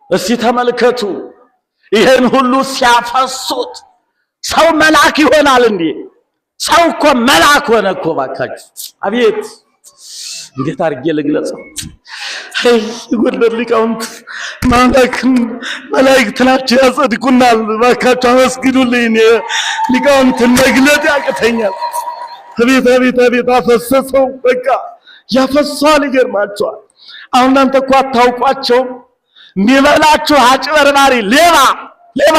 እስቲ ተመልከቱ ይሄን ሁሉ ሲያፈሱት ሰው መልአክ ይሆናል እንዴ? ሰው እኮ መልአክ ሆነ እኮ ባካችሁ። አቤት እንዴት አድርጌ ልግለጸው? የጎንደር ሊቃውንት መላእክት ናቸው ያጸድቁናል። ባካችሁ አመስግኑልኝ። ሊቃውንትን መግለጥ ያቅተኛል። አቤት አቤት አቤት አፈሰሰው። በቃ ያፈሷል። ይገርማቸዋል። አሁን እናንተ እኮ አታውቋቸውም። የሚበላችሁ አጭበርባሪ ሌባ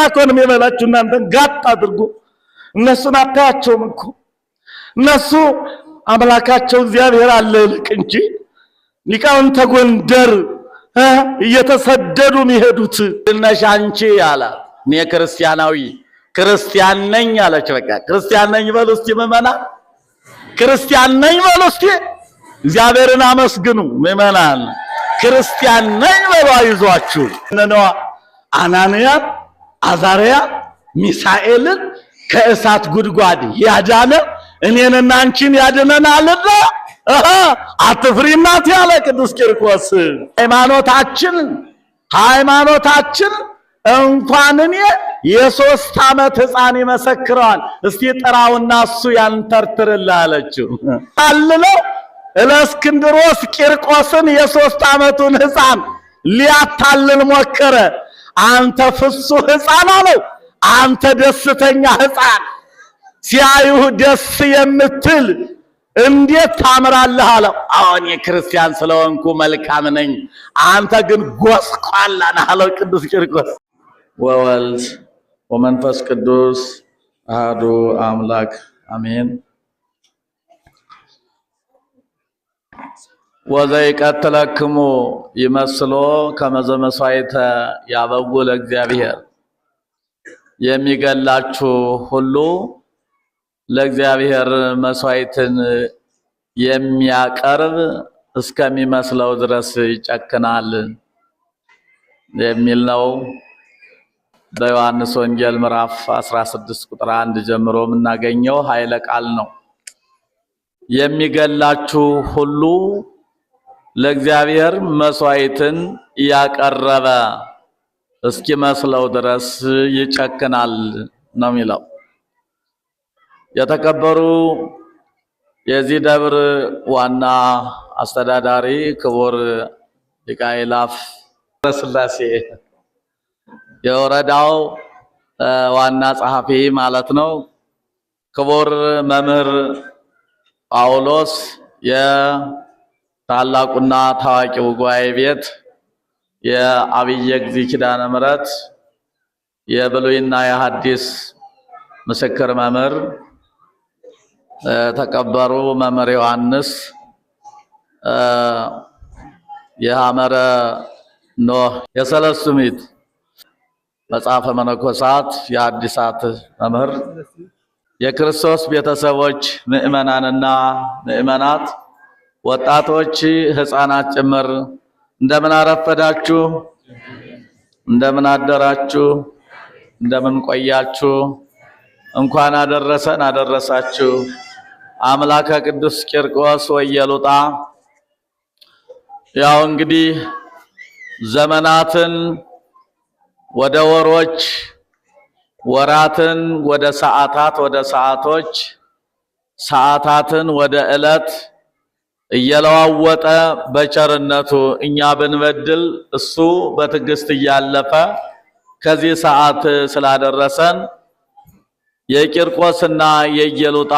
እኮ ነው የሚበላችሁ። እናንተን ጋጥ አድርጎ እነሱን አታያቸውም እኮ። እነሱ አምላካቸው እግዚአብሔር አለ ልቅ እንጂ ሊቃውንተ ጎንደር እየተሰደዱ የሚሄዱት እነሽ አንቺ አለ እኔ ክርስቲያን ነኝ አለች። በቃ ክርስቲያን ነኝ በሉ እስቲ ምዕመናን፣ ክርስቲያን ነኝ በሉ እስቲ። እግዚአብሔርን አመስግኑ ምዕመናን። ክርስቲያን ነኝ በሉ አይዟችሁ። እነነዋ አናንያ አዛርያ ሚሳኤልን ከእሳት ጉድጓድ ያዳነ እኔንና አንቺን ያድነናልና አትፍሪ እናቴ ያለ ቅዱስ ቂርቆስ። ሃይማኖታችን እንኳን እኔ የ3 ዓመት ሕፃን ይመሰክረዋል። እስቲ ጥራውና እሱ ያንተርትርልህ አለችው። አልለው እለእስክንድሮስ ቂርቆስን የ3 ዓመቱን ሕፃን ሊያታልል ሞከረ። አንተ ፍጹም ሕፃን አለው፣ አንተ ደስተኛ ሕፃን፣ ሲያዩህ ደስ የምትል እንዴት ታምራለህ አለው። አሁን የክርስቲያን ስለሆንኩ መልካም ነኝ፣ አንተ ግን ጎስቋላ ነህ አለው ቅዱስ ቂርቆስ። ወወልድ ወመንፈስ ቅዱስ አሐዱ አምላክ አሜን። ወዘይቀትለክሙ ይመስሎ ከመ ዘመሥዋዕተ ያበው ለእግዚአብሔር። የሚገላችሁ ሁሉ ለእግዚአብሔር መስዋዕትን የሚያቀርብ እስከሚመስለው ድረስ ይጨክናል የሚል ነው። በዮሐንስ ወንጌል ምዕራፍ 16 ቁጥር 1 ጀምሮ የምናገኘው ኃይለ ቃል ነው። የሚገላችሁ ሁሉ ለእግዚአብሔር መስዋዕትን ያቀረበ እስኪመስለው ድረስ ይጨክናል ነው የሚለው። የተከበሩ የዚህ ደብር ዋና አስተዳዳሪ ክቡር ሊቀ አእላፍ ሥላሴ፣ የወረዳው ዋና ጸሐፊ ማለት ነው ክቡር መምህር ጳውሎስ፣ የታላቁና ታዋቂው ጉባኤ ቤት የአብየ እግዚእ ኪዳነ ምሕረት የብሉይና የሐዲስ ምስክር መምህር ተከበሩ መምህር ዮሐንስ፣ የሐመረ ኖህ የሰለስቱ ምዕት መጽሐፈ መነኮሳት የሐዲሳት መምህር፣ የክርስቶስ ቤተሰቦች ምእመናንና ምእመናት፣ ወጣቶች፣ ሕፃናት ጭምር እንደምን አረፈዳችሁ፣ እንደምን አደራችሁ፣ እንደምን ቆያችሁ። እንኳን አደረሰን አደረሳችሁ። አምላከ ቅዱስ ቂርቆስ ወየሉጣ ያው እንግዲህ ዘመናትን ወደ ወሮች፣ ወራትን ወደ ሰዓታት፣ ወደ ሰዓቶች፣ ሰዓታትን ወደ ዕለት እየለዋወጠ በቸርነቱ እኛ ብንበድል እሱ በትዕግስት እያለፈ ከዚህ ሰዓት ስላደረሰን የቂርቆስና የኢየሉጣ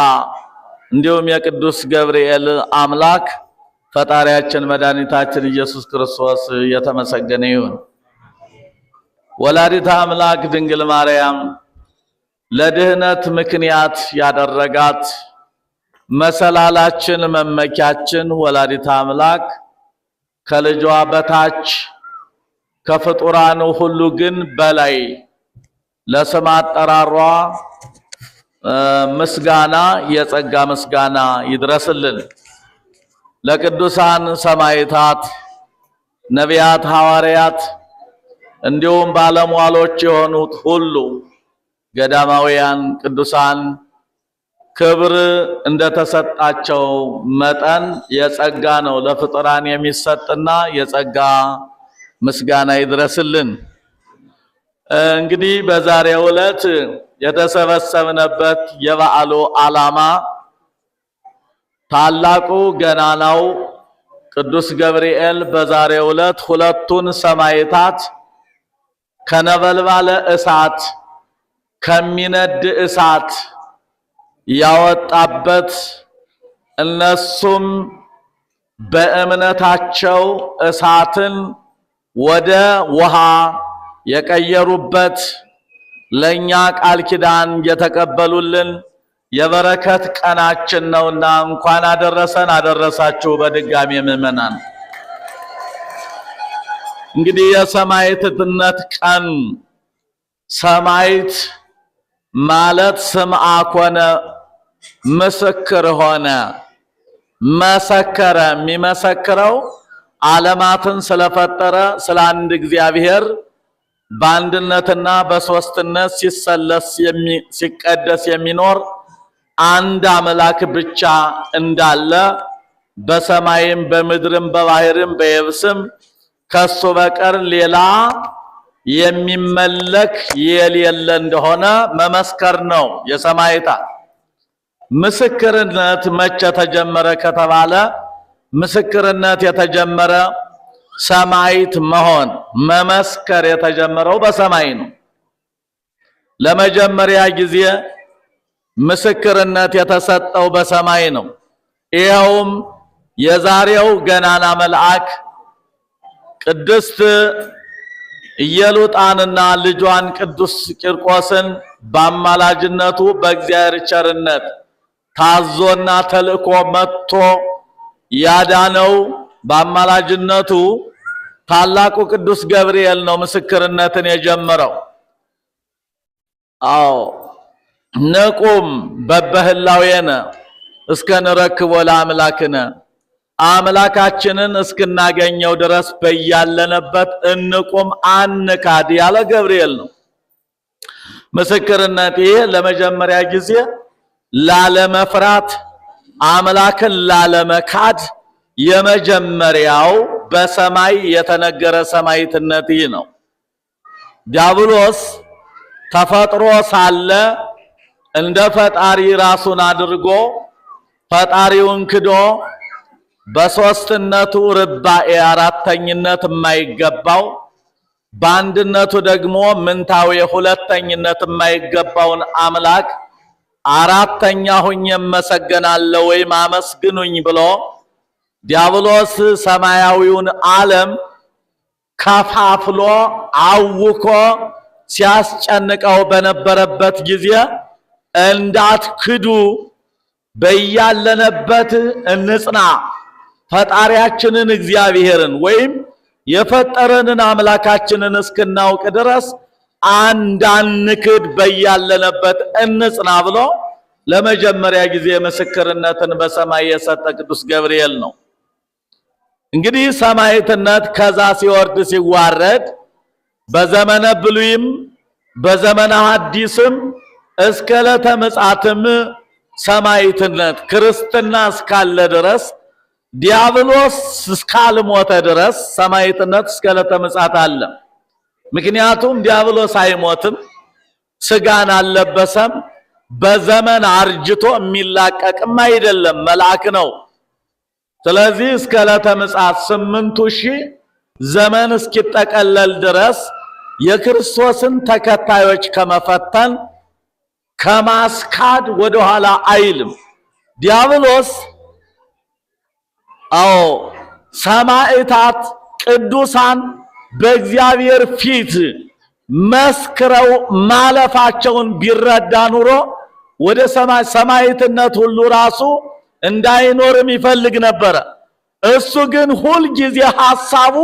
እንዲሁም የቅዱስ ገብርኤል አምላክ ፈጣሪያችን መድኃኒታችን ኢየሱስ ክርስቶስ የተመሰገነ ይሁን። ወላዲተ አምላክ ድንግል ማርያም ለድህነት ምክንያት ያደረጋት መሰላላችን መመኪያችን ወላዲተ አምላክ ከልጇ በታች ከፍጡራኑ ሁሉ ግን በላይ ለስም አጠራሯ ምስጋና የጸጋ ምስጋና ይድረስልን። ለቅዱሳን ሰማዕታት፣ ነቢያት፣ ሐዋርያት እንዲሁም ባለሟሎች የሆኑት ሁሉ ገዳማውያን ቅዱሳን ክብር እንደተሰጣቸው መጠን የጸጋ ነው ለፍጡራን የሚሰጥና የጸጋ ምስጋና ይድረስልን። እንግዲህ በዛሬው ዕለት የተሰበሰብንበት የበዓሉ ዓላማ ታላቁ ገናናው ቅዱስ ገብርኤል በዛሬው ዕለት ሁለቱን ሰማዕታት ከነበልባለ እሳት ከሚነድ እሳት ያወጣበት እነሱም በእምነታቸው እሳትን ወደ ውሃ የቀየሩበት ለኛ ቃል ኪዳን የተቀበሉልን የበረከት ቀናችን ነውና እንኳን አደረሰን አደረሳችሁ። በድጋሚ ምእመናን እንግዲህ የሰማዕትነት ቀን ሰማዕት ማለት ስምዐ ኮነ ምስክር ሆነ መሰከረ። የሚመሰክረው ዓለማትን ስለፈጠረ ስለ አንድ እግዚአብሔር በአንድነትና በሶስትነት ሲሰለስ ሲቀደስ የሚኖር አንድ አምላክ ብቻ እንዳለ በሰማይም በምድርም በባህርም በየብስም ከሱ በቀር ሌላ የሚመለክ የሌለ እንደሆነ መመስከር ነው የሰማዕታት። ምስክርነት መቼ ተጀመረ ከተባለ ምስክርነት የተጀመረ ሰማዕት መሆን መመስከር የተጀመረው በሰማይ ነው። ለመጀመሪያ ጊዜ ምስክርነት የተሰጠው በሰማይ ነው። ይኸውም የዛሬው ገናና መልአክ ቅድስት ኢየሉጣንና ልጇን ቅዱስ ቂርቆስን በአማላጅነቱ በእግዚአብሔር ቸርነት ታዞና ተልእኮ መጥቶ ያዳነው በአማላጅነቱ ታላቁ ቅዱስ ገብርኤል ነው ምስክርነትን የጀመረው። አዎ ንቁም በበህላዌነ እስከ ንረክቦ ለአምላክነ፣ አምላካችንን እስክናገኘው ድረስ በያለንበት እንቁም አንካድ ያለ ገብርኤል ነው። ምስክርነት ይሄ ለመጀመሪያ ጊዜ ላለመፍራት አምላክን ላለመካድ የመጀመሪያው በሰማይ የተነገረ ሰማዕትነት ይህ ነው። ዲያብሎስ ተፈጥሮ ሳለ እንደ ፈጣሪ ራሱን አድርጎ ፈጣሪውን ክዶ በሶስትነቱ ርባኤ አራተኝነት የማይገባው በአንድነቱ ደግሞ ምንታዊ ሁለተኝነት የማይገባውን አምላክ አራተኛ ሆኜ መሰገናለሁ ወይም አመስግኑኝ ብሎ ዲያብሎስ ሰማያዊውን ዓለም ከፋፍሎ አውኮ ሲያስጨንቀው በነበረበት ጊዜ እንዳትክዱ በያለንበት እንጽና፣ ፈጣሪያችንን እግዚአብሔርን ወይም የፈጠረንን አምላካችንን እስክናውቅ ድረስ አንዳንክድ በያለንበት እንጽና ብሎ ለመጀመሪያ ጊዜ ምስክርነትን በሰማይ የሰጠ ቅዱስ ገብርኤል ነው። እንግዲህ ሰማዕትነት ከዛ ሲወርድ ሲዋረድ በዘመነ ብሉይም በዘመነ ሐዲስም እስከ ዕለተ ምጽአትም ሰማዕትነት ክርስትና እስካለ ድረስ ዲያብሎስ እስካልሞተ ድረስ ሰማዕትነት እስከ ዕለተ ምጽአት አለ። ምክንያቱም ዲያብሎስ አይሞትም፣ ስጋን አልለበሰም፣ በዘመን አርጅቶ የሚላቀቅም አይደለም፣ መልአክ ነው። ስለዚህ እስከ ዕለተ ምጽአት 8000 ዘመን እስኪጠቀለል ድረስ የክርስቶስን ተከታዮች ከመፈተን ከማስካድ ወደ ኋላ አይልም ዲያብሎስ። አዎ ሰማዕታት ቅዱሳን በእግዚአብሔር ፊት መስክረው ማለፋቸውን ቢረዳ ኑሮ ወደ ሰማዕትነት ሁሉ ራሱ እንዳይኖርም ይፈልግ ነበረ። እሱ ግን ሁል ጊዜ ሐሳቡ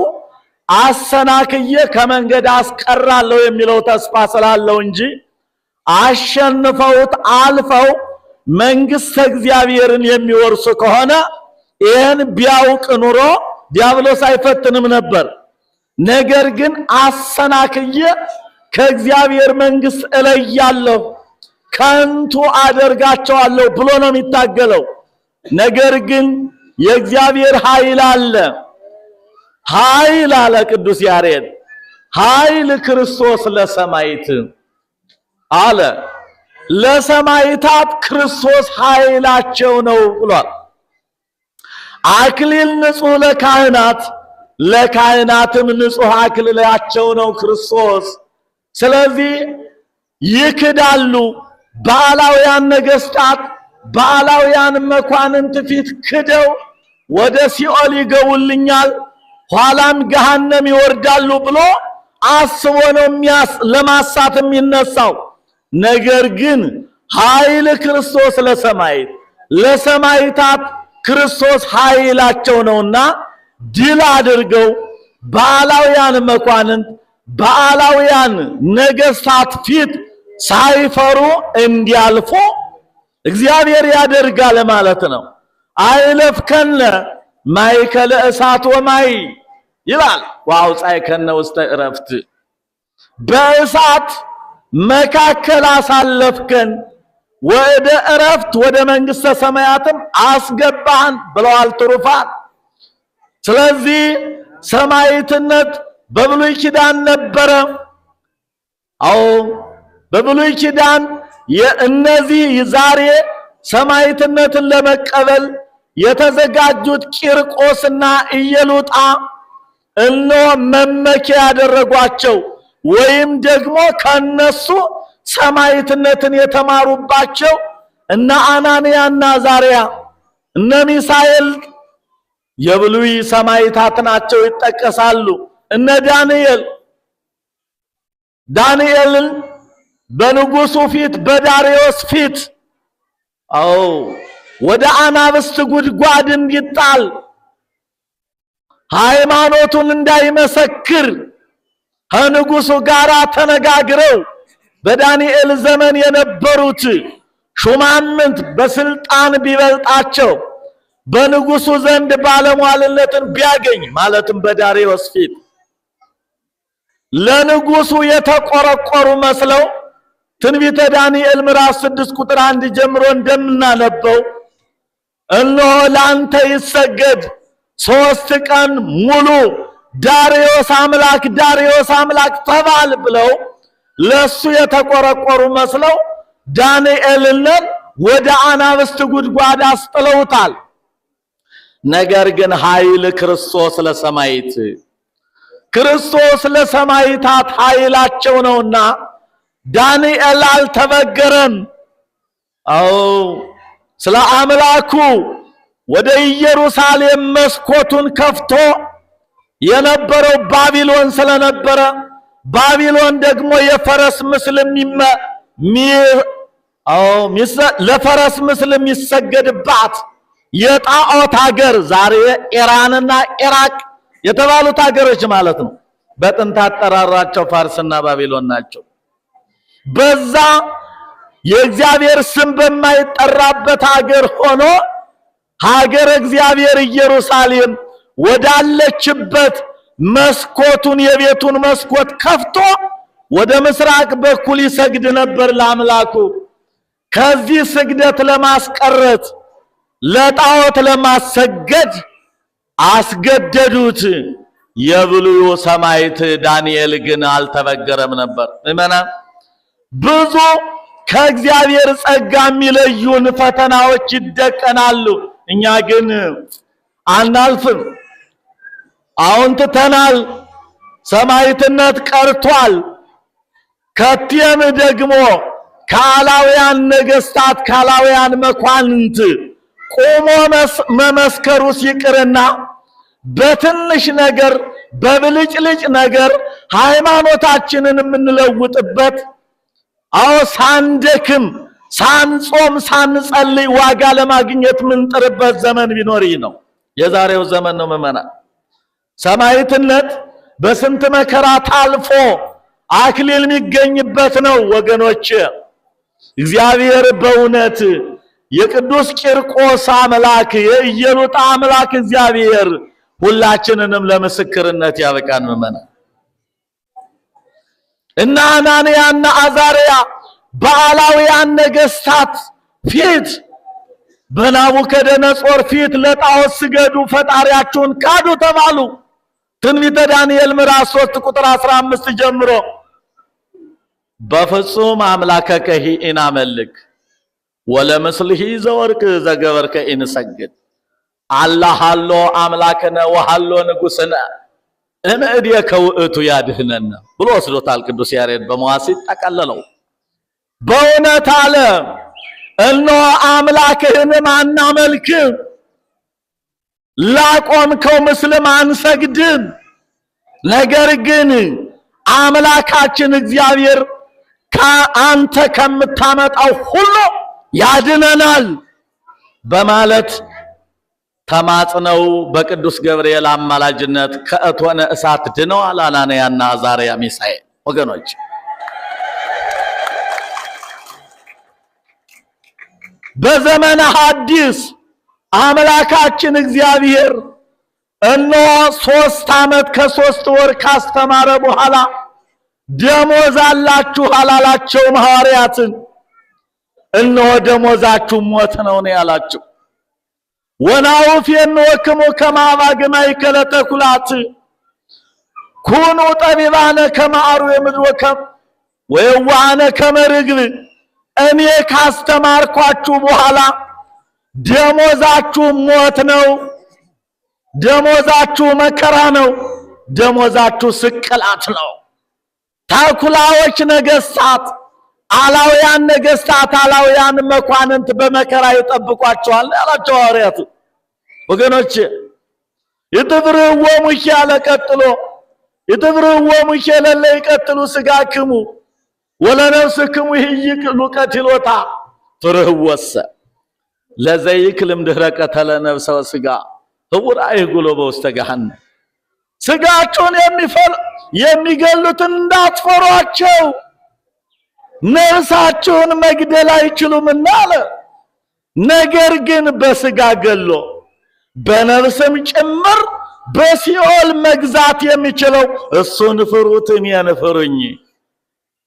አሰናክዬ ከመንገድ አስቀራለሁ የሚለው ተስፋ ስላለው እንጂ አሸንፈውት አልፈው መንግሥተ እግዚአብሔርን የሚወርሱ ከሆነ ይህን ቢያውቅ ኑሮ ዲያብሎስ አይፈትንም ነበር። ነገር ግን አሰናክዬ ከእግዚአብሔር መንግሥት እለያለሁ፣ ከንቱ አደርጋቸዋለሁ ብሎ ነው የሚታገለው። ነገር ግን የእግዚአብሔር ኃይል አለ። ኃይል አለ ቅዱስ ያሬድ ኃይል ክርስቶስ ለሰማዕት አለ። ለሰማዕታት ክርስቶስ ኃይላቸው ነው ብሏል። አክሊል ንጹሕ ለካህናት ለካህናትም ንጹሕ አክሊላቸው ነው ክርስቶስ። ስለዚህ ይክዳሉ። በዓላውያን ነገሥታት በዓላውያን መኳንንት ፊት ክደው ወደ ሲኦል ይገቡልኛል ኋላም ገሃነም ይወርዳሉ ብሎ አስቦ ነው ለማሳት የሚነሳው። ነገር ግን ኃይል ክርስቶስ ለሰማዕት ለሰማዕታት ክርስቶስ ኃይላቸው ነውና ድል አድርገው በዓላውያን መኳንንት በዓላውያን ነገሥታት ፊት ሳይፈሩ እንዲያልፉ እግዚአብሔር ያደርጋል ማለት ነው። አይለፍከነ ማእከለ እሳት ወማይ ይላል ወአውጻእከነ ውስተ ዕረፍት። በእሳት መካከል አሳለፍከን ወደ ዕረፍት ወደ መንግሥተ ሰማያትም አስገባን ብለዋል ትሩፋን። ስለዚህ ሰማዕትነት በብሉይ ኪዳን ነበረ። አዎ በብሉይ ኪዳን የእነዚህ ዛሬ ሰማዕትነትን ለመቀበል የተዘጋጁት ቂርቆስና ኢየሉጣ እነሆ መመኪያ ያደረጓቸው ወይም ደግሞ ከነሱ ሰማዕትነትን የተማሩባቸው እነ አናንያና አዛርያ እነ ሚሳኤል የብሉይ ሰማዕታት ናቸው ይጠቀሳሉ። እነ ዳንኤልን በንጉሱ ፊት በዳርዮስ ፊት ወደ አናብስት ጉድጓድ እንዲጣል ሃይማኖቱን እንዳይመሰክር ከንጉሱ ጋር ተነጋግረው በዳንኤል ዘመን የነበሩት ሹማምንት በስልጣን ቢበልጣቸው በንጉሱ ዘንድ ባለሟልነትን ቢያገኝ ማለትም በዳርዮስ ፊት ለንጉሱ የተቆረቆሩ መስለው ትንቢተ ዳንኤል ምዕራፍ 6 ቁጥር 1 ጀምሮ እንደምናነበው እነሆ ላንተ ይሰገድ 3 ቀን ሙሉ ዳርዮስ አምላክ ተባል ብለው ለሱ የተቆረቆሩ መስለው ዳንኤልን ወደ አናብስት ጉድጓድ አስጥለውታል። ነገር ግን ኃይል ክርስቶስ ለሰማዕት ክርስቶስ ለሰማዕታት ኃይላቸው ነውና ዳንኤል አልተበገረም። ስለ አምላኩ ወደ ኢየሩሳሌም መስኮቱን ከፍቶ የነበረው ባቢሎን ስለነበረ ባቢሎን ደግሞ የፈረስ ምስል ለፈረስ ምስል የሚሰገድባት የጣዖት ሀገር ዛሬ ኢራንና ኢራቅ የተባሉት ሀገሮች ማለት ነው። በጥንት አጠራራቸው ፋርስና ባቢሎን ናቸው። በዛ የእግዚአብሔር ስም በማይጠራበት ሀገር ሆኖ ሀገር እግዚአብሔር ኢየሩሳሌም ወዳለችበት መስኮቱን የቤቱን መስኮት ከፍቶ ወደ ምስራቅ በኩል ይሰግድ ነበር ለአምላኩ። ከዚህ ስግደት ለማስቀረት ለጣዖት ለማሰገድ አስገደዱት። የብሉዩ ሰማዕት ዳንኤል ግን አልተበገረም ነበር። ብዙ ከእግዚአብሔር ጸጋ የሚለዩን ፈተናዎች ይደቀናሉ። እኛ ግን አናልፍም። አሁን ትተናል። ሰማዕትነት ቀርቷል። ከቲየም ደግሞ ካላውያን ነገሥታት ካላውያን መኳንንት ቆሞ መመስከሩ ሲቅርና በትንሽ ነገር በብልጭልጭ ነገር ሃይማኖታችንን የምንለውጥበት ሳንደክም ሳንጾም ሳንጸልይ ዋጋ ለማግኘት ምንጥርበት ዘመን ቢኖር ነው የዛሬው ዘመን ነው። ምእመናን ሰማዕትነት በስንት መከራ ታልፎ አክሊል የሚገኝበት ነው ወገኖች። እግዚአብሔር በእውነት የቅዱስ ቂርቆስ አምላክ የኢየሉጣ አምላክ እግዚአብሔር ሁላችንንም ለምስክርነት ያበቃን። ምእመናን እና አናንያና አዛርያ በዓላውያን ነገሥታት ፊት በናቡከደነጾር ፊት ለጣዖት ስገዱ ፈጣሪያችሁን ካዱ ተባሉ። ትንቢተ ዳንኤል ምዕራፍ 3 ቁጥር 15 ጀምሮ በፍጹም አምላከከ ኢናመልክ ወለምስልሂ ዘወርቅ ዘገበርከ ኢንሰግድ አላህ አሎ አምላከነ ወሃሎ ንጉሥነ እምእዴከ ውእቱ ያድህነነ ብሎ ወስዶታል ቅዱስ ያሬድ በመዋሥዕት ጠቀለለው። በእውነት አለ እነሆ አምላክህንም አናመልክም፣ ላቆምከው ምስልም አንሰግድም፣ ነገር ግን አምላካችን እግዚአብሔር ከአንተ ከምታመጣው ሁሉ ያድነናል በማለት ተማጽነው በቅዱስ ገብርኤል አማላጅነት ከእቶነ እሳት ድነዋል አናንያና አዛርያ ሚሳኤል። ወገኖች በዘመነ ሐዲስ አምላካችን እግዚአብሔር እነሆ 3 ዓመት ከ3 ወር ካስተማረ በኋላ ደሞዝ አላችሁ አላላቸውም ሐዋርያትን። እነሆ ደሞዛችሁ ሞት ነው ያላቸው። ወናውፌንወክሙ ከመ አባግዕ ማእከለ ተኵላት ኩኑ ጠቢባነ ከመ አርዌ ምድር ወየዋሃነ ከመ ርግብ። እኔ ካስተማርኳችሁ በኋላ ደሞዛችሁ ሞት ነው፣ ደሞዛችሁ መከራ ነው፣ ደሞዛችሁ ስቅላት ነው። ተኩላዎች ነገሥታት፣ አላውያን ነገሥታት፣ አላውያን መኳንንት በመከራ ይጠብቋቸዋል ያላቸው ሐዋርያቱ። ወገኖች ይትብርህዎ ሙሼ አለ ቀጥሎ ይትብርህዎ ሙሼ ለለ ይቀትሉ ሥጋክሙ ወለነፍስክሙ ይህይክሉ ቀትሎታ ፍርህወሰ ለዘይክልም ድኅረ ቀተለ ነፍሰ ወሥጋ ህቡር አይጉሎ በውስተ ገሃነም። ሥጋቸውን የሚገሉትን እንዳትፈሯቸው፣ ነፍሳቸውን መግደል አይችሉምና አለ። ነገር ግን በሥጋ ገሎ በነፍስም ጭምር በሲኦል መግዛት የሚችለው እሱን ፍሩት፣ እኔን ፍሩኝ።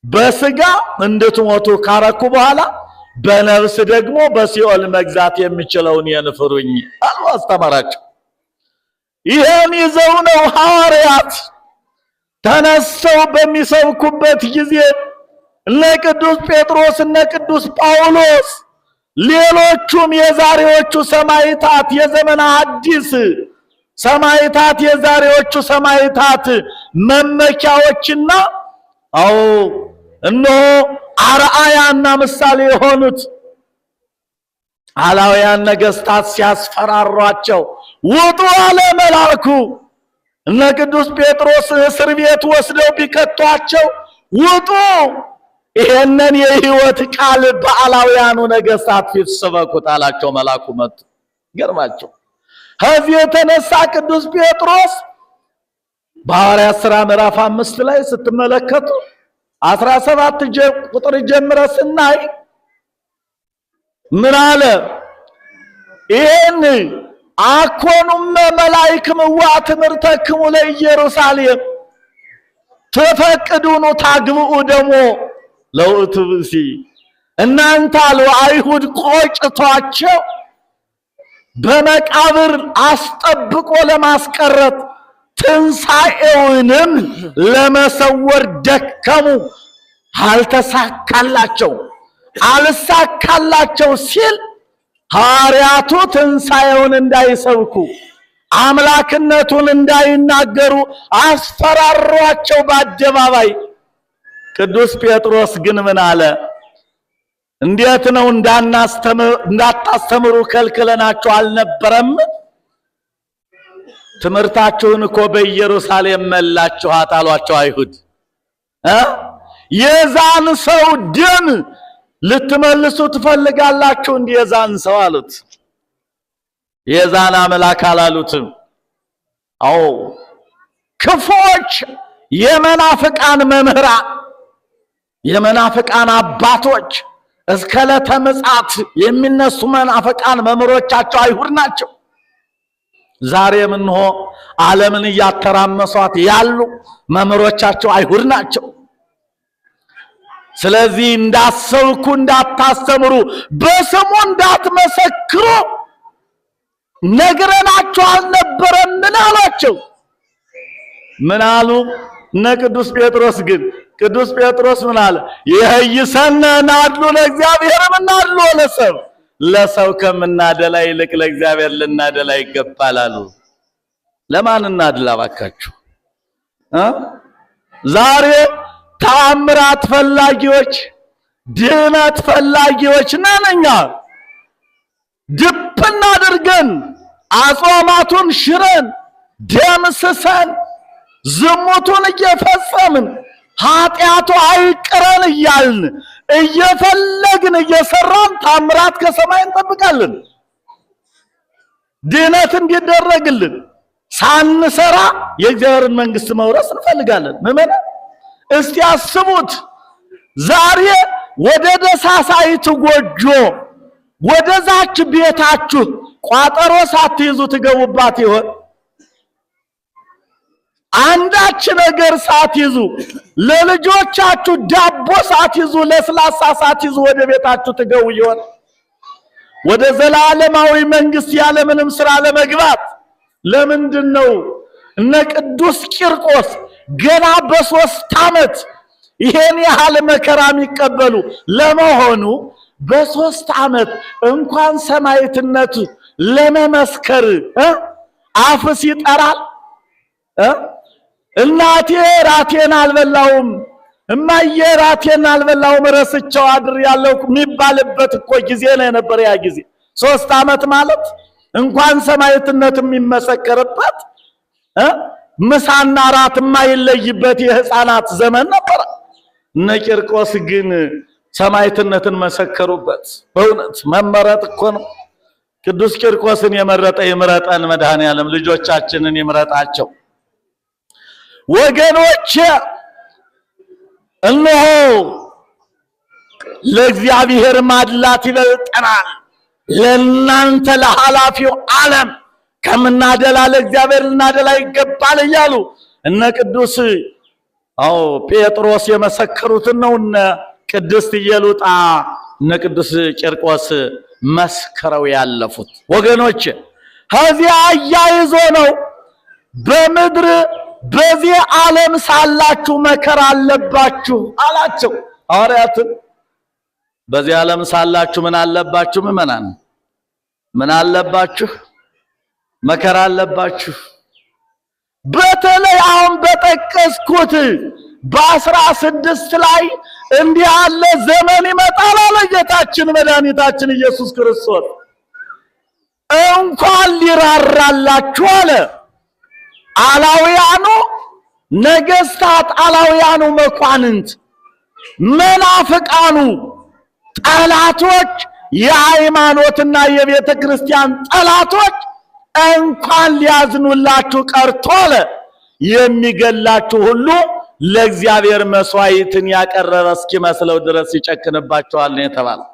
በሥጋ እንድትሞቱ ካረኩ በኋላ በነፍስ ደግሞ በሲኦል መግዛት የሚችለውን እኔን ፍሩኝ አሉ፣ አስተማራቸው። ይሄን ይዘው ነው ሐዋርያት ተነስተው በሚሰብኩበት ጊዜ እነ ቅዱስ ጴጥሮስ እነ ቅዱስ ጳውሎስ ሌሎቹም የዛሬዎቹ ሰማዕታት የዘመነ ሐዲስ ሰማዕታት የዛሬዎቹ ሰማዕታት መመኪያዎችና እነሆ አርአያና ምሳሌ የሆኑት አላውያን ነገሥታት ሲያስፈራሯቸው ውጡ አለ መልአኩ። እነ ቅዱስ ጴጥሮስ እስር ቤት ወስደው ቢከቷቸው ውጡ፣ ይሄንን የሕይወት ቃል በአላውያኑ ነገሥታት ፊት ስበኩት አላቸው። መልአኩ መጡ። ገርማቸው። ከዚህ የተነሳ ቅዱስ ጴጥሮስ በሐዋርያት ሥራ ምዕራፍ 5 ላይ ስትመለከቱ 17 ቁጥር ጀምረ ስናይ ምን አለ? ይሄን አኮኑመ መላእክም ወትምህርተክሙ ለኢየሩሳሌም ተፈቅዱኑ ታግብኡ ደሞ ለውእቱ ብእሲ። እናንተ አሉ አይሁድ ቆጭቷቸው በመቃብር አስጠብቆ ለማስቀረት ትንሣኤውንም ለመሰወር ደከሙ፣ አልተሳካላቸው። አልሳካላቸው ሲል ሐዋርያቱ ትንሣኤውን እንዳይሰብኩ አምላክነቱን እንዳይናገሩ አስፈራሯቸው በአደባባይ። ቅዱስ ጴጥሮስ ግን ምን አለ? እንዴት ነው እንዳታስተምሩ ከልክለናቸው አልነበረም? ትምህርታችሁን እኮ በኢየሩሳሌም መላችኋት አሏቸው አይሁድ። የዛን ሰው ደም ልትመልሱ ትፈልጋላችሁ? እንዲህ የዛን ሰው አሉት። የዛን አምላክ አላሉትም። ክፉዎች የመናፍቃን መምህራን የመናፍቃን አባቶች እስከ ዕለተ ምጽአት የሚነሱ መናፍቃን መምህሮቻቸው አይሁድ ናቸው። ዛሬም እንሆ ዓለምን እያተራመሷት ያሉ መምህሮቻቸው አይሁድ ናቸው። ስለዚህ እንዳሰብኩ እንዳታስተምሩ በስሙ እንዳትመሰክሩ ነግረናችሁ አልነበረምን አሏቸው። ምን አሉ? እነ ቅዱስ ጴጥሮስ ግን ቅዱስ ጴጥሮስ ምን አለ? ይህይሰነ ናድሉ ለእግዚአብሔር ምናድሉ ለሰው ለሰው ከምናደላ ይልቅ ለእግዚአብሔር ልናደላ ይገባል አሉ። ለማን እናድላ ባካችሁ? ዛሬ ተአምራት ፈላጊዎች ድህነት ፈላጊዎች ነን እኛ። ድብና አድርገን አጽዋማቱን ሽረን ደምስሰን ዝሙቱን እየፈጸምን ኃጢአቱ አይቅረን እያልን እየፈለግን እየሰራን ተአምራት ከሰማይ እንጠብቃለን። ድህነት እንዲደረግልን ሳንሰራ የእግዚአብሔርን መንግስት መውረስ እንፈልጋለን። ምመና እስቲ አስቡት። ዛሬ ወደ ደሳሳይቱ ጎጆ ወደዛች ቤታችሁ ቋጠሮ ሳትይዙ ትገቡባት ይሆን? አንዳች ነገር ሳትይዙ ለልጆቻችሁ ዳቦ ሳትይዙ ለስላሳ ሳትይዙ ወደ ቤታችሁ ትገቡ ይሆን? ወደ ዘላለማዊ መንግስት ያለምንም ስራ ለመግባት ለምንድነው እነ ቅዱስ ቂርቆስ ገና በ3 ዓመት ይሄን ያህል መከራ የሚቀበሉ? ለመሆኑ በ3 ዓመት እንኳን ሰማዕትነት ለመመስከር አፍስ ይጠራል? እናቴ ራቴን አልበላውም፣ እማዬ ራቴን አልበላውም ረስቸው አድር ያለው የሚባልበት እኮ ጊዜ ነው የነበረ። ያ ጊዜ 3 ዓመት ማለት እንኳን ሰማዕትነት የሚመሰከርበት ምሳና ራት የማይለይበት የህፃናት ዘመን ነበር። እነ ቂርቆስ ግን ሰማዕትነትን መሰከሩበት። በእውነት መመረጥ እኮ ነው። ቅዱስ ቂርቆስን የመረጠ ይምረጠን መድኃኔዓለም፣ ልጆቻችንን ይምረጣቸው። ወገኖች እነሆ ለእግዚአብሔር ማድላት ይበልጠናል። ለእናንተ ለኃላፊው ዓለም ከምናደላ ለእግዚአብሔር ልናደላ ይገባል እያሉ እነ ቅዱስ ጴጥሮስ የመሰከሩትን ነው እነ ቅድስት ኢየሉጣ እነ ቅዱስ ቂርቆስ መስከረው ያለፉት። ወገኖች ከዚያ አያይዞ ነው በምድር በዚህ ዓለም ሳላችሁ መከራ አለባችሁ አላቸው ሐዋርያትን። በዚህ ዓለም ሳላችሁ ምን አለባችሁ? ምእመናን ምን አለባችሁ? መከራ አለባችሁ። በተለይ አሁን በጠቀስኩት በ16 ላይ እንዲህ ያለ ዘመን ይመጣል አለ ጌታችን መድኃኒታችን ኢየሱስ ክርስቶስ። እንኳን ሊራራላችሁ አለ አላውያኑ ነገስታት፣ አላውያኑ መኳንንት፣ መናፍቃኑ ጠላቶች፣ የሃይማኖትና የቤተ ክርስቲያን ጠላቶች እንኳን ሊያዝኑላችሁ ቀርቶ አለ የሚገላችሁ ሁሉ ለእግዚአብሔር መስዋዕትን ያቀረበ እስኪመስለው ድረስ ይጨክንባችኋል ነው የተባለው።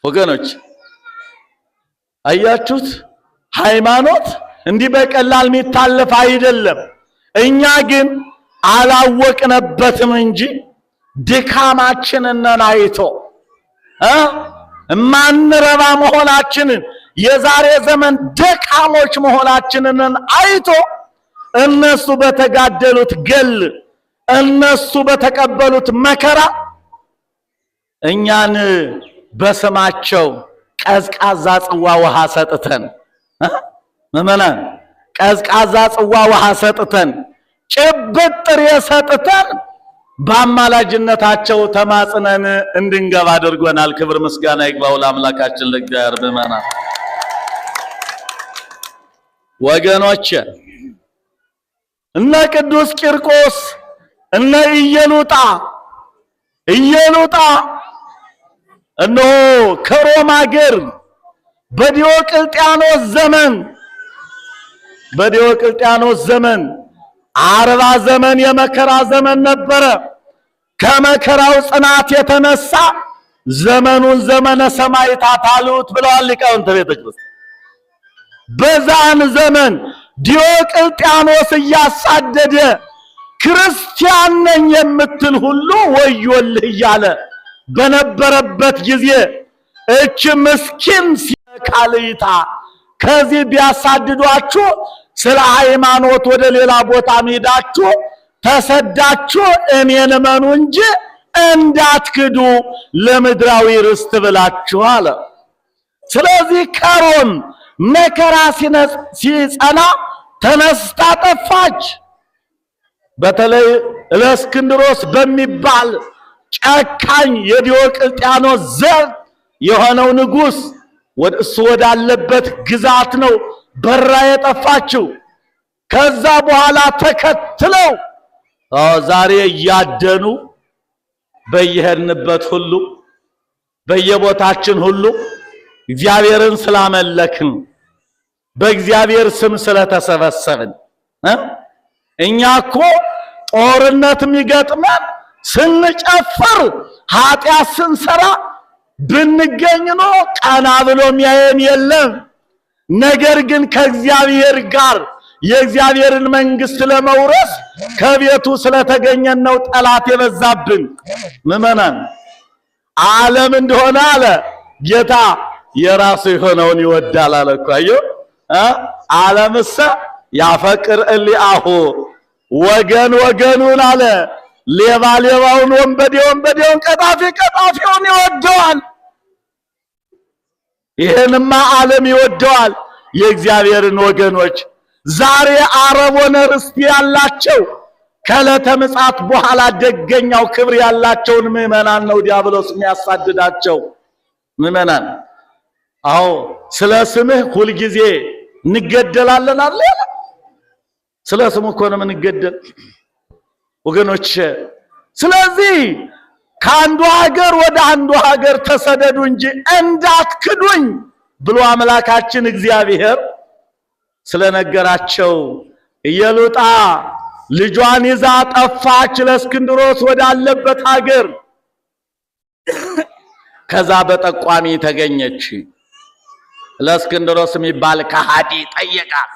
ወገኖች አያችሁት? ሃይማኖት እንዲህ በቀላል የሚታለፍ አይደለም። እኛ ግን አላወቅነበትም እንጂ ድካማችንን አይቶ ማንረባ መሆናችንን የዛሬ ዘመን ደካሞች መሆናችንን አይቶ እነሱ በተጋደሉት ገል እነሱ በተቀበሉት መከራ እኛን በስማቸው ቀዝቃዛ ጽዋ ውሃ ሰጥተን ምእመናን ቀዝቃዛ ጽዋ ውሃ ሰጥተን ጭብጥ ጥሬ ሰጥተን በአማላጅነታቸው ተማጽነን እንድንገባ አድርጎናል። ክብር ምስጋና ይግባው ለአምላካችን ለእግዚአብሔር። ምእመናን ወገኖች እነ ቅዱስ ቂርቆስ እነ ኢየሉጣ እነሆ ከሮማ አገር በዲዮቅልጥያኖስ ዘመን 40 ዘመን የመከራ ዘመን ነበረ። ከመከራው ጽናት የተነሳ ዘመኑን ዘመነ ሰማዕታት አሉት ብለዋል ሊቃውንተ ቤተ ክርስቲያን። በዛን ዘመን ዲዮቅልጥያኖስ እያሳደደ ክርስቲያን ነኝ የምትል ሁሉ ወዮልህ እያለ በነበረበት ጊዜ እች ምስኪን ካልይታ ከዚህ ቢያሳድዷችሁ ስለ ሃይማኖት ወደ ሌላ ቦታ ሄዳችሁ ተሰዳችሁ እኔን እመኑ እንጂ እንዳትክዱ ለምድራዊ ርስት ብላችሁ አለ። ስለዚህ ከሮም መከራ ሲጸና ተነስታ ጠፋች። በተለይ እለእስክንድሮስ በሚባል ጨካኝ የዲዮቅልጥያኖስ ዘር የሆነው ንጉሥ እሱ ወዳለበት ግዛት ነው በራ የጠፋችው። ከዛ በኋላ ተከትለው ዛሬ እያደኑ በየሄድንበት ሁሉ በየቦታችን ሁሉ እግዚአብሔርን ስላመለክን በእግዚአብሔር ስም ስለተሰበሰብን እኛ እኮ ጦርነት የሚገጥመን ስንጨፍር ኃጢአት ስንሰራ ብንገኝ ነው ቀና ብሎ የሚያየን የለም። ነገር ግን ከእግዚአብሔር ጋር የእግዚአብሔርን መንግስት ለመውረስ ከቤቱ ስለተገኘን ነው ጠላት የበዛብን። ምዕመናን ዓለም እንደሆነ አለ ጌታ የራሱ የሆነውን ይወዳል አለ እኮ አየሁ። ዓለምሰ ያፈቅር እሊአሁ ወገን ወገኑን አለ ሌባ ሌባውን፣ ወንበዴ ወንበዴውን፣ ቀጣፊ ቀጣፊውን ይወደዋል። ይሄንማ ዓለም ይወደዋል። የእግዚአብሔርን ወገኖች ዛሬ አረብ ሆነ ርስት ያላቸው ከዕለተ ምጽአት በኋላ ደገኛው ክብር ያላቸውን ምዕመናን ነው ዲያብሎስ የሚያሳድዳቸው። ምዕመናን አዎ ስለ ስምህ ሁልጊዜ እንገደላለን አለ። ስለ ስሙ እኮ ነው የምንገደል ወገኖች። ስለዚህ ከአንዱ ሀገር ወደ አንዱ ሀገር ተሰደዱ እንጂ እንዳትክዱኝ ብሎ አምላካችን እግዚአብሔር ስለነገራቸው ኢየሉጣ ልጇን ይዛ ጠፋች ለእስክንድሮስ ወዳለበት ሀገር። ከዛ በጠቋሚ ተገኘች። ለእስክንድሮስ የሚባል ከሃዲ ጠየቃት።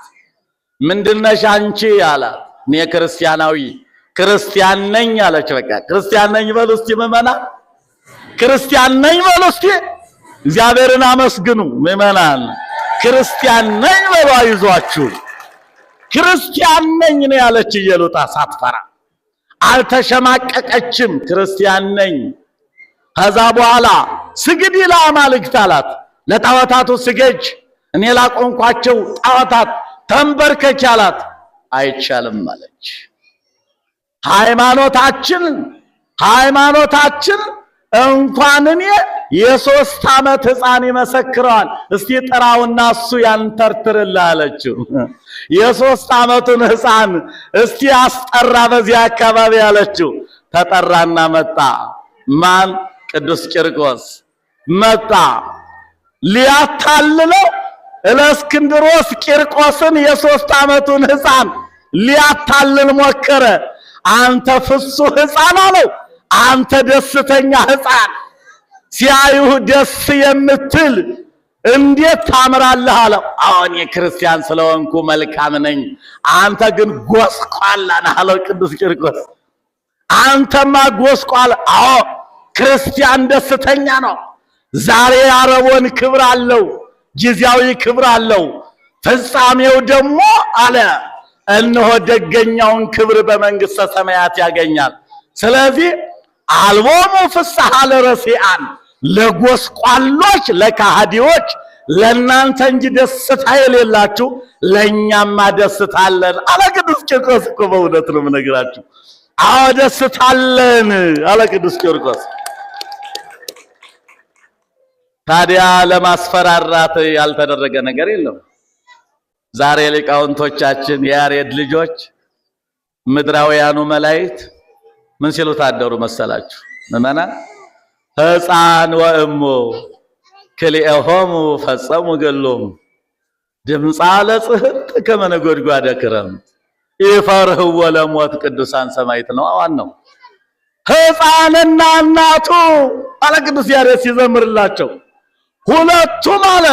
ምንድነሽ አንቺ አላት። እኔ ክርስቲያን ነኝ አለች። በቃ ክርስቲያን ነኝ በሉ እስቲ ምዕመናን፣ ክርስቲያን ነኝ በሉ እስቲ። እግዚአብሔርን አመስግኑ ምዕመናን። ክርስቲያን ነኝ በሉ፣ አይዟችሁ። ክርስቲያን ነኝ ነው ያለች ኢየሉጣ ሳትፈራ፣ አልተሸማቀቀችም። ክርስቲያን ነኝ። ከዛ በኋላ ስግዲ ለአማልክት አላት። ለጣዖታቱ ስገጅ፣ እኔ ላቆምኳቸው ጣዖታት ተንበርከች አላት። አይቻልም አለች። ሃይማኖታችን እንኳን እኔ የ3 ዓመት ሕፃን ይመሰክረዋል። እስቲ ጥራውና እሱ ያንተርትርልህ አለችው። የ3 ዓመቱን ሕፃን እስቲ አስጠራ በዚህ አካባቢ አለችው። ተጠራና መጣ። ማን? ቅዱስ ቂርቆስ መጣ። ሊያታልለው እለእስክንድሮስ ቂርቆስን የ3 ዓመቱን ሕፃን ሊያታልል ሞከረ። አንተ ፍጹም ሕፃን አለው። አንተ ደስተኛ ሕፃን፣ ሲያዩህ ደስ የምትል እንዴት ታምራለህ አለው። አሁን የክርስቲያን ስለሆንኩ መልካም ነኝ፣ አንተ ግን ጎስቋላ ነህ አለው ቅዱስ ቂርቆስ። አንተማ ጎስቋላ። አዎ ክርስቲያን ደስተኛ ነው። ዛሬ አረቦን ክብር አለው፣ ጊዜያዊ ክብር አለው። ፍጻሜው ደግሞ አለ እነሆ ደገኛውን ክብር በመንግስተ ሰማያት ያገኛል። ስለዚህ አልቦሙ ፍስሐ ለረሲአን፣ ለጎስቋሎች ለካህዲዎች ለእናንተ እንጂ ደስታ የሌላችሁ ለእኛማ ደስታ አለን አለ ቅዱስ ቂርቆስ። እኮ በእውነት ነው የምነግራችሁ። አዎ ደስታ አለን አለ ቅዱስ ቂርቆስ። ታዲያ ለማስፈራራት ያልተደረገ ነገር የለም። ዛሬ ሊቃውንቶቻችን የያሬድ ልጆች ምድራውያኑ መላእክት ምን ሲሉ ታደሩ መሰላችሁ? ምዕመናን ሕፃን ወእሞ ክልኤሆሙ ፈጸሙ ገሎሙ ድምፃ ለጽሕርት ከመ ነጎድጓደ ክረምት ይፈርህዎ ለሞት ቅዱሳን ሰማዕት ነው። አዋን ነው ሕፃንና እናቱ አለ ቅዱስ ያሬድ ሲዘምርላቸው። ሁለቱም አለ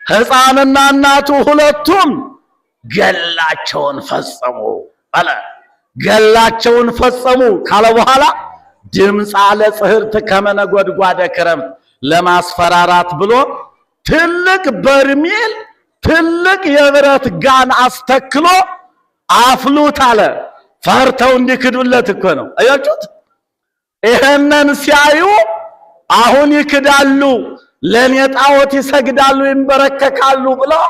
ሕፃንና እናቱ ሁለቱም ገላቸውን ፈጸሙ አለ። ገላቸውን ፈጸሙ ካለ በኋላ ድምፃ ለጽሕርት ከመ ነጎድጓደ ክረምት ለማስፈራራት ብሎ ትልቅ በርሜል ትልቅ የብረት ጋን አስተክሎ አፍሉት አለ። ፈርተው እንዲክዱለት እኮ ነው። አያችሁት? ይሄንን ሲያዩ አሁን ይክዳሉ፣ ለኔ ጣዖት ይሰግዳሉ፣ ይንበረከካሉ ብለው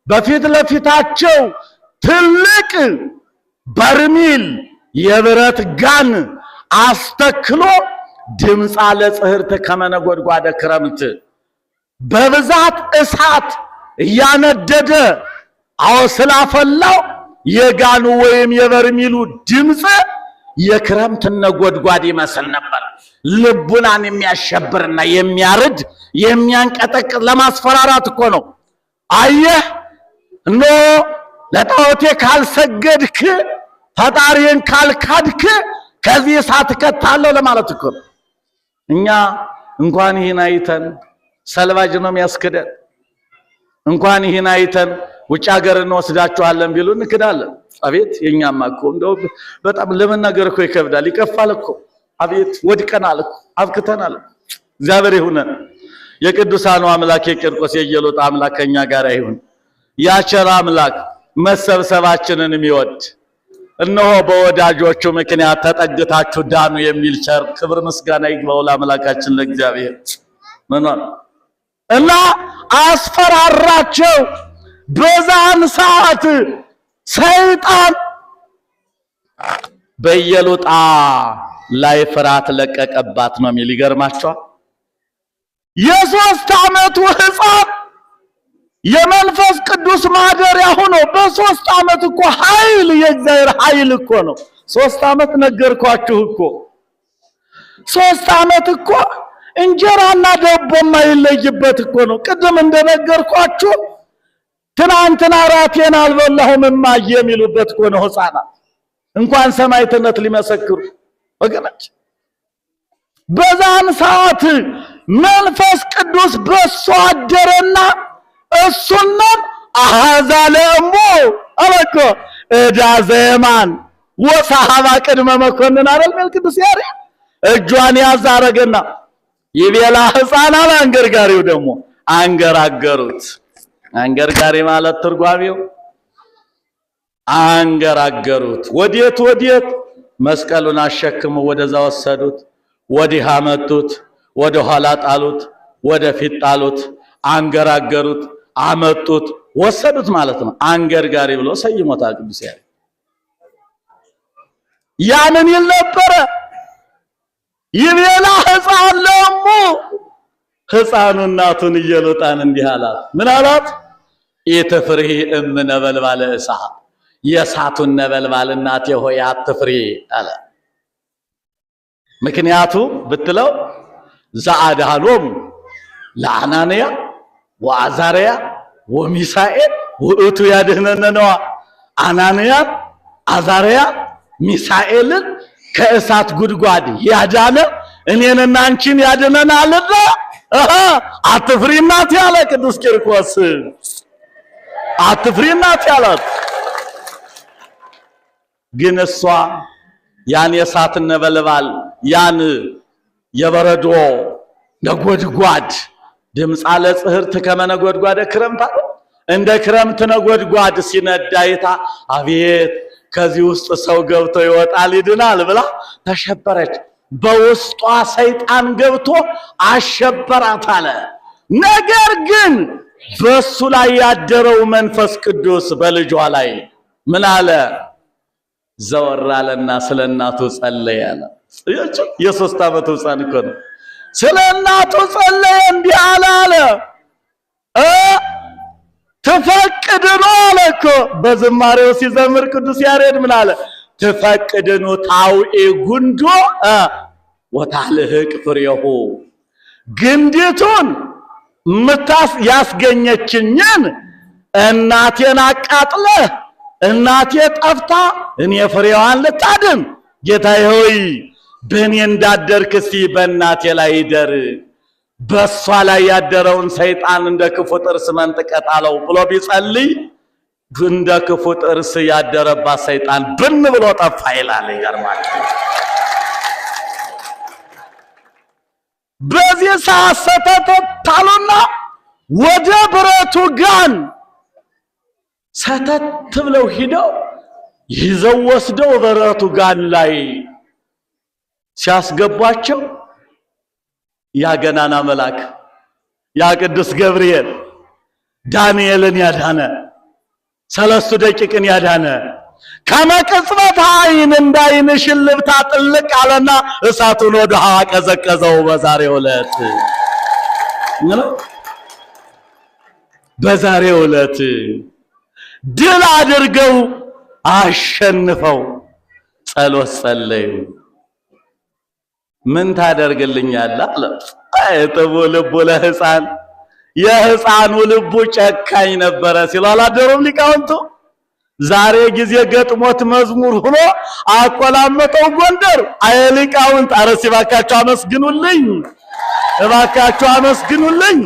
በፊት ለፊታቸው ትልቅ በርሚል የብረት ጋን አስተክሎ ድምፃ ለጽህርት ከመነጎድጓደ ክረምት በብዛት እሳት እያነደደ ስላፈላው የጋኑ ወይም የበርሚሉ ድምፅ የክረምት ነጎድጓድ ይመስል ነበር። ልቡናን የሚያሸብርና የሚያርድ የሚያንቀጠቅጥ ለማስፈራራት እኮ ነው። አየህ እኖ ለጣዖቴ ካልሰገድክ ፈጣሪን ካልካድክ ከዚህ እሳት እከታለሁ ለማለት እኮ ነው። እኛ እንኳን ይህን አይተን ሰልባጅ ነው የሚያስክደን። እንኳን ይህን አይተን ውጭ ሀገር እንወስዳችኋለን ቢሉ እንክዳለን። አቤት የኛማ እኮ እንደው በጣም ለመናገር እኮ ይከብዳል፣ ይከፋል እኮ። አቤት ወድቀናል እኮ አብክተናል። እግዚአብሔር ይሁነን። የቅዱሳኑ አምላክ የቂርቆስ የኢየሉጣ አምላክ ከኛ ጋር ይሁን። ያቸራ አምላክ መሰብሰባችንን የሚወድ እነሆ በወዳጆቹ ምክንያት ተጠግታችሁ ዳኑ የሚል ቸር ክብር ምስጋና ይግባው ለአምላካችን ለእግዚአብሔር። እና አስፈራራቸው። በዛን ሰዓት ሰይጣን በኢየሉጣ ላይ ፍርሃት ለቀቀባት ነው የሚል። ይገርማችኋል። የ3 ዓመቱ ሕፃን የመንፈስ ቅዱስ ማደሪያ ሆኖ በ3 ዓመት እኮ ኃይል የእግዚአብሔር ኃይል እኮ ነው። 3 ዓመት ነገርኳችሁ እኮ 3 ዓመት እኮ እንጀራና ዳቦ የማይለይበት እኮ ነው። ቅድም እንደነገርኳችሁ ትናንትና ራቴን አልበላሁም እማዬ የሚሉበት እኮ ነው ሕፃናት እንኳን ሰማዕትነት ሊመሰክሩ ወገኖች። በዛን ሰዓት መንፈስ ቅዱስ በሱ አደረና እሱንም አዛለሙ አለኮ እዳ ዘየማን ወሳሃባ ቅድመ መኮንን አይደል መልክ ቅዱስ ያሬድ እጇን ያዛረገና ይቤላ ሕፃን አለ። አንገርጋሪው ደግሞ አንገራገሩት። አንገርጋሪ ማለት ትርጓሜው አንገራገሩት። ወዴት ወዴት? መስቀሉን አሸክመው ወደዛ ወሰዱት። ወዲህ አመጡት፣ ወደ ኋላ ጣሉት፣ ወደፊት ጣሉት፣ አንገራገሩት፣ አመጡት፣ ወሰዱት ማለት ነው። አንገርጋሪ ብሎ ሰይሞታል ቅዱስ ያሬድ። ያንን ይል ነበረ ይቤላ ሕፃን ለሙ ሕፃኑ እናቱን ኢየሉጣን እንዲህ አላት። ምን አላት? ኢትፍሪ እም ነበልባለ እሳት፣ የእሳቱን ነበልባል እናቴ ሆይ አትፍሪ አለ። ምክንያቱ ብትለው ዘአድኃኖሙ ለአናንያ ወአዛርያ ወሚሳኤል ውእቱ ያድኅነነ ነዋ። አናንያን አዛርያ ሚሳኤልን ከእሳት ጉድጓድ ያዳነ እኔንና አንቺን ያድነናልና አትፍሪ እናቴ ያለ ቅዱስ ቂርቆስ። አትፍሪ እናቴ ያላት ግን እሷ ያን የእሳት ነበልባል ያን የበረዶ ነጎድጓድ ድምፃ ለጽህርት ከመነጎድጓደ ክረምት አለ እንደ ክረምት ነጎድጓድ ሲነዳይታ አቤት ከዚህ ውስጥ ሰው ገብቶ ይወጣል ይድናል ብላ ተሸበረች። በውስጧ ሰይጣን ገብቶ አሸበራት አለ። ነገር ግን በሱ ላይ ያደረው መንፈስ ቅዱስ በልጇ ላይ ምን አለ? ዘወር አለና ስለ እናቱ ጸለየ አለ። የ3 ዓመቱ ሕፃን እኮ ነው። ስለ እናቱ ጸለየ እንዲህ አለ ትፈቅድኑ አለ እኮ በዝማሬው ሲዘምር ቅዱስ ያሬድ ምን አለ? ትፈቅድኑ ታውዒ ጉንዶ ወታልህቅ ፍሬሁ፣ ግንዲቱን ያስገኘችኝን እናቴን አቃጥለህ እናቴ ጠፍታ እኔ ፍሬዋን ልታድን። ጌታዬ ሆይ በእኔ እንዳደርክ እስቲ በእናቴ ላይ ይደር፣ በሷ ላይ ያደረውን ሰይጣን እንደ ክፉ ጥርስ መንጥቀህ ጣለው ብሎ ቢጸልይ እንደ ክፉ ጥርስ ያደረባት ሰይጣን ብን ብሎ ጠፋ ይላል። ይገርማል። በዚህ ሰዓት ሰተት ታሉና ወደ ብረቱ ጋን ሰተት ብለው ሂደው ይዘው ወስደው በረቱ ጋን ላይ ሲያስገቧቸው ያ ገናና መልአክ ያ ቅዱስ ገብርኤል ዳንኤልን ያዳነ 3 ደቂቅን ያዳነ ከመቅጽበት ዓይን እንዳይን ሽልብታ ጥልቅ አለና እሳቱን ወደ ውሃ ቀዘቀዘው። በዛሬው ዕለት ድል አድርገው አሸንፈው ጸሎት ጸለዩ። ምን ታደርግልኛለህ አለ። አይጥቡ ልቡ ለሕፃን የሕፃኑ ልቡ ጨካኝ ነበረ ሲሉ አላደሩም ሊቃውንቱ። ዛሬ ጊዜ ገጥሞት መዝሙር ሆኖ አቆላመጠው ጎንደር። አይ ሊቃውንት ኧረ እባካችሁ አመስግኑልኝ፣ እባካችሁ አመስግኑልኝ።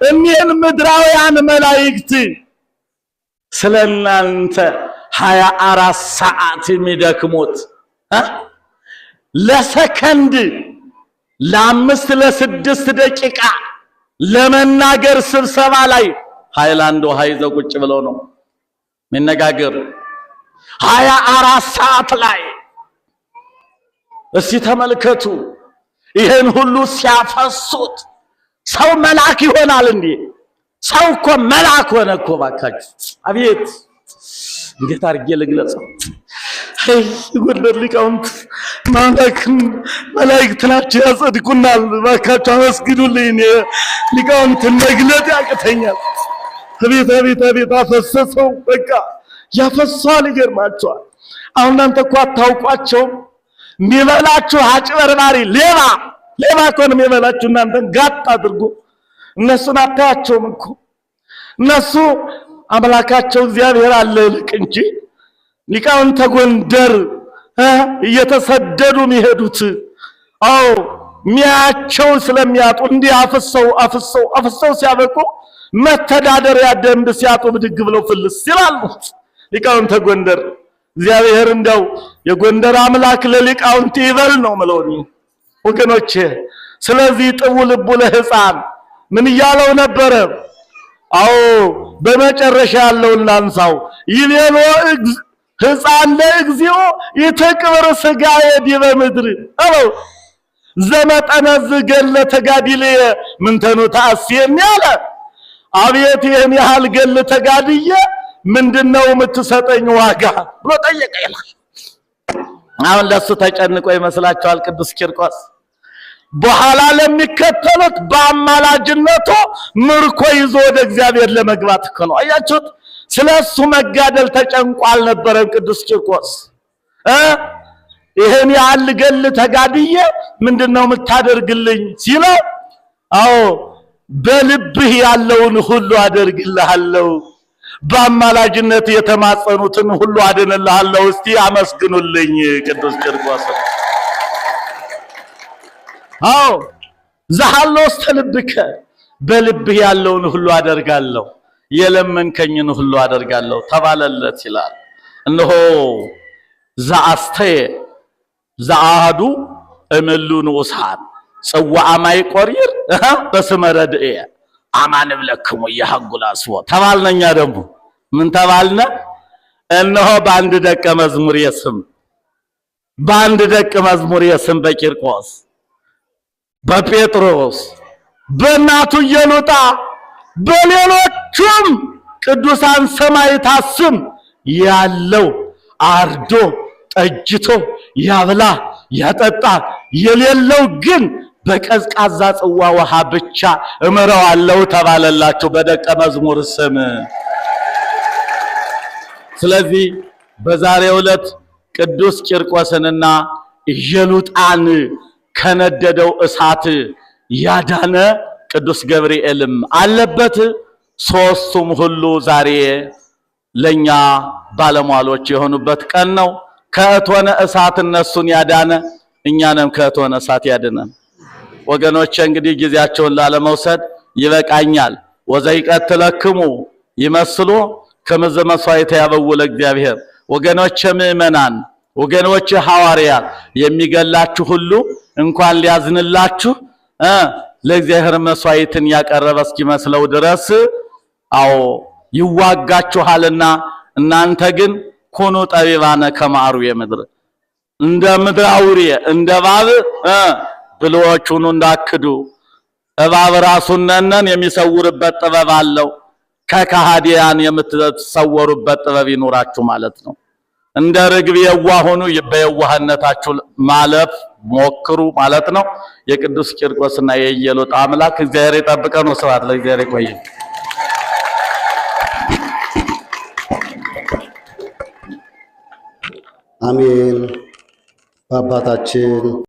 እኒህን ምድራውያን መላእክት ስለናንተ 24 ሰዓት የሚደክሙት ለሰከንድ ለ5 ለ6 ደቂቃ ለመናገር ስብሰባ ላይ ሃይላንድ ውሃ ይዘው ቁጭ ብለው ነው መነጋገር። 24 ሰዓት ላይ እስቲ ተመልከቱ። ይሄን ሁሉ ሲያፈሱት ሰው መልአክ ይሆናል እንዴ? ሰው እኮ መልአክ ሆነ እኮ ባካችሁ። አቤት እንዴት አድርጌ ልግለጸው? አይ ጎንደር ሊቃውንት መላእክት ናቸው ያጸድቁናል። ባካችሁ አመስግኑልኝ። ሊቃውንትን መግለጥ ያቅተኛል። አቤት አፈሰሰው። በቃ ያፈሷል። ይገርማቸዋል። አሁን እናንተ እኮ አታውቋቸውም። የሚበላችሁ አጭበርባሪ ሌባ እኮ ነው የሚበላችሁ እናንተን ጋጥ አድርጎ። እነሱን አታያቸውም እኮ። እነሱ አምላካቸው እግዚአብሔር አለ ልቅ እንጂ ሊቃውንተ ጎንደር እየተሰደዱ የሚሄዱት ሚያቸው ስለሚያጡ እንዲህ አፍሰው ሲያበቁ መተዳደሪያ ደንብ ሲያጡ ብድግ ብለው ፍልስ ይላሉ ሊቃውንተ ጎንደር። እግዚአብሔር እንደው የጎንደር አምላክ ለሊቃውንት ይበል ነው ማለት ወገኖቼ። ስለዚህ ጥቡ ልቡ ለሕፃን ምን እያለው ነበረ? በመጨረሻ ያለውን ላንሳው። ይቤሎ ሕፃን ለእግዚኦ ይተቅበር ሥጋዬ ዲበ ምድር ዘመጠነዝ ገለ ተጋድልየ ምንተኑ ታስየኒ አለ። አቤት ይህን ያህል ገል ተጋድዬ ምንድነው የምትሰጠኝ ዋጋ ብሎ ጠየቀ ይላል። አሁን ለሱ ተጨንቆ ይመስላችኋል ቅዱስ ቂርቆስ? በኋላ ለሚከተሉት በአማላጅነቱ ምርኮ ይዞ ወደ እግዚአብሔር ለመግባት እኮ ነው። አያችሁት? ስለሱ መጋደል ተጨንቆ አልነበረም ቅዱስ ቂርቆስ። ይሄን ያህል ገል ተጋድዬ ምንድነው የምታደርግልኝ ሲለው፣ በልብህ ያለውን ሁሉ አደርግልሃለሁ፣ በአማላጅነት የተማጸኑትን ሁሉ አድንልሃለሁ። እስቲ አመስግኑልኝ ቅዱስ ቂርቆስ። ዘሃሎ ውስተ ልብከ በልብህ ያለውን ሁሉ አደርጋለሁ፣ የለመንከኝን ሁሉ አደርጋለሁ ተባለለት ይላል። እነሆ ዘአስተየ ዘአሐዱ እምሉ ንዑሳን ጽዋዐ ማይ ቆሪር በስመ ረድኤ አማን ብለክሙ ያሐጉል አስቦ ተባልነኛ። ደግሞ ምን ተባልነ? እነሆ በአንድ ደቀ መዝሙር የስም በቂርቆስ በጴጥሮስ በእናቱ ኢየሉጣ በሌሎቹም ቅዱሳን ሰማዕታት ስም ያለው አርዶ ጠጅቶ ያብላ ያጠጣ፣ የሌለው ግን በቀዝቃዛ ጽዋ ውሃ ብቻ እመረዋለሁ ተባለላቸው በደቀ መዝሙር ስም። ስለዚህ በዛሬው ዕለት ቅዱስ ቂርቆስንና ኢየሉጣን ከነደደው እሳት ያዳነ ቅዱስ ገብርኤልም አለበት። ሶስቱም ሁሉ ዛሬ ለኛ ባለሟሎች የሆኑበት ቀን ነው። ከእቶነ እሳት እነሱን ያዳነ እኛንም ከእቶነ እሳት ያድነን። ወገኖቼ እንግዲህ ጊዜያቸውን ላለመውሰድ ይበቃኛል። ወዘይቀትለክሙ ይመስሉ ከመዘ መስዋዕት ያበውለ እግዚአብሔር። ወገኖቼ ምእመናን፣ ወገኖቼ ሐዋርያት የሚገላችሁ ሁሉ እንኳን ሊያዝንላችሁ ለእግዚአብሔር መስዋዕትን ያቀረበ እስኪመስለው ድረስ ይዋጋችኋልና እናንተ ግን ኮኑ ጠቢባነ ከማሩ የምድር እንደ ምድር አውሬ እንደ እባብ ብልሆች ሁኑ እንዳክዱ። እባብ ራሱን ነን የሚሰውርበት ጥበብ አለው። ከካሃዲያን የምትሰወሩበት ጥበብ ይኖራችሁ ማለት ነው። እንደ ርግብ የዋህ ሁኑ፣ በየዋህነታችሁ ማለፍ ሞክሩ ማለት ነው። የቅዱስ ቂርቆስና የኢየሉጣ አምላክ እግዚአብሔር ይጠብቀን። ወስብሐት ለእግዚአብሔር። ይቆየን። አሜን። በአባታችን